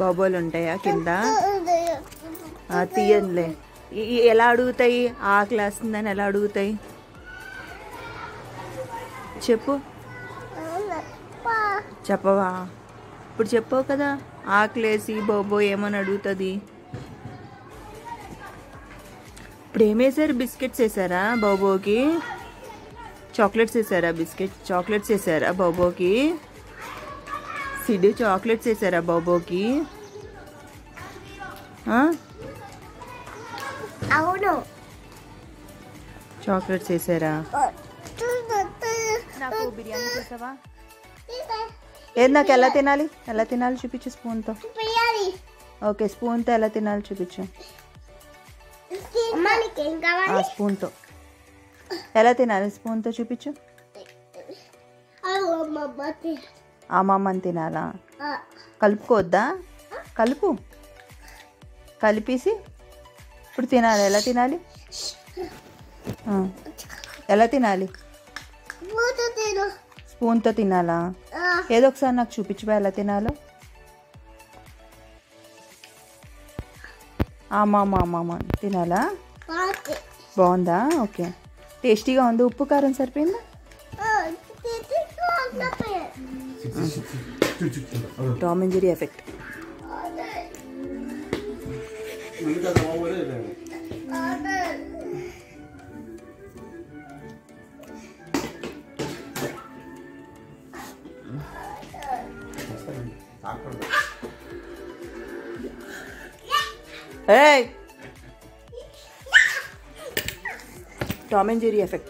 బాబోలు ఉంటాయా కింద? తీయంలే. ఎలా అడుగుతాయి? ఆకలి వేస్తుందని ఎలా అడుగుతాయి చెప్పు. చెప్పవా? ఇప్పుడు చెప్పవు కదా, ఆకలేసి బాబో ఏమని అడుగుతుంది. ఇప్పుడు ఏమేసారు? బిస్కెట్స్ వేసారా బాబోకి? చాక్లెట్స్ వేసారా? చాక్లెట్స్ వేసారా బాబోకి? సిడ్ చాక్లెట్స్ వేసారా బాబోకి? అవును, చాక్లెట్స్ వేసారా? నాకు బిర్యానీ చేసావా? ఏది నాకు ఎలా తినాలి? ఎలా తినాలి చూపించు స్పూన్తో. ఓకే, స్పూన్తో ఎలా తినాలి చూపించు. స్పూన్తో ఎలా తినాలి? స్పూన్తో చూపించు. అమ్మమ్మని తినాలా? కలుపుకోవద్దా? కలుపు. కలిపేసి ఇప్పుడు తినాలి. ఎలా తినాలి? ఎలా తినాలి? స్పూన్తో తినాలా? ఏదో ఒకసారి నాకు చూపించబా ఎలా తినాలో. అమ్మమ్మ తినాలా? బాగుందా? ఓకే, టేస్టీగా ఉంది. ఉప్పు కారం సరిపోయిందా? Tom and Jerry effect. Hey! Tom and Jerry effect.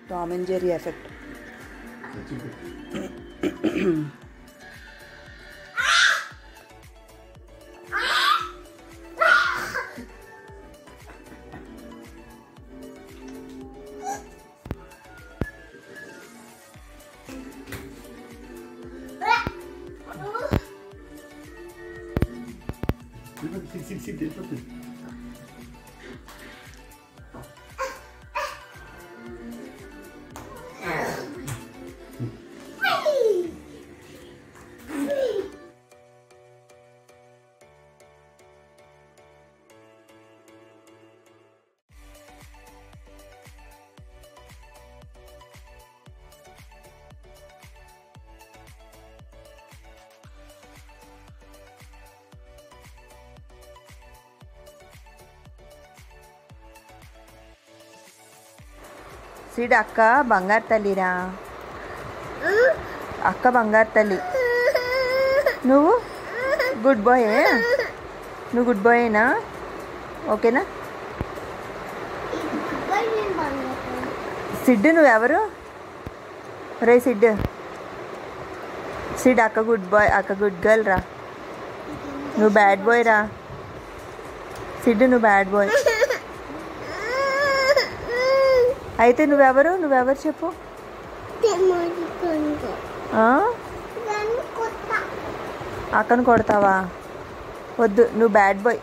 Tom and Jerry effect. Seed అక్క బంగారు తల్లిరా. అక్క బంగారు తల్లి. నువ్వు గుడ్ బాయ్. నువ్వు గుడ్ బాయేనా? ఓకేనా? సిడ్ నువ్వెవరు? రే సిడ్. సిడ్ అక్క గుడ్ బాయ్, అక్క గుడ్ గర్ల్ రా. నువ్వు బ్యాడ్ బాయ్ రా. సిడ్ నువ్వు బ్యాడ్ బాయ్. అయితే నువ్వెవరు? నువ్వెవరు చెప్పు. అక్కను కొడతావా? వద్దు, నువ్వు బ్యాడ్ బాయ్.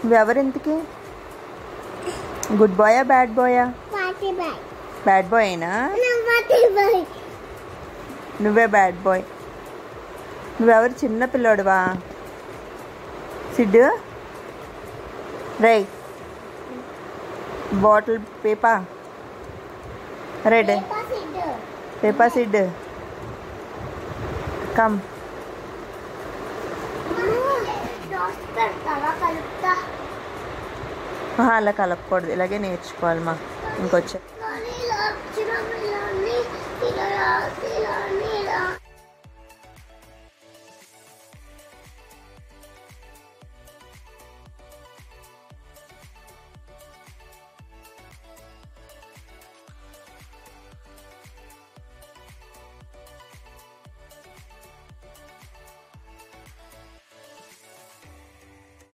నువ్వెవరు ఇంతకి? గుడ్ బాయా బ్యాడ్ బాయా? బ్యాడ్ బాయ్ అయినా? నువ్వే బ్యాడ్ బాయ్. నువ్వెవరు? చిన్న పిల్లోడువా? సిడ్డు రే. Bottle Peppa red Peppa Sid come. అలా కలపకూడదు, ఇలాగే నేర్చుకోవాలి మా. ఇంకొచ్చా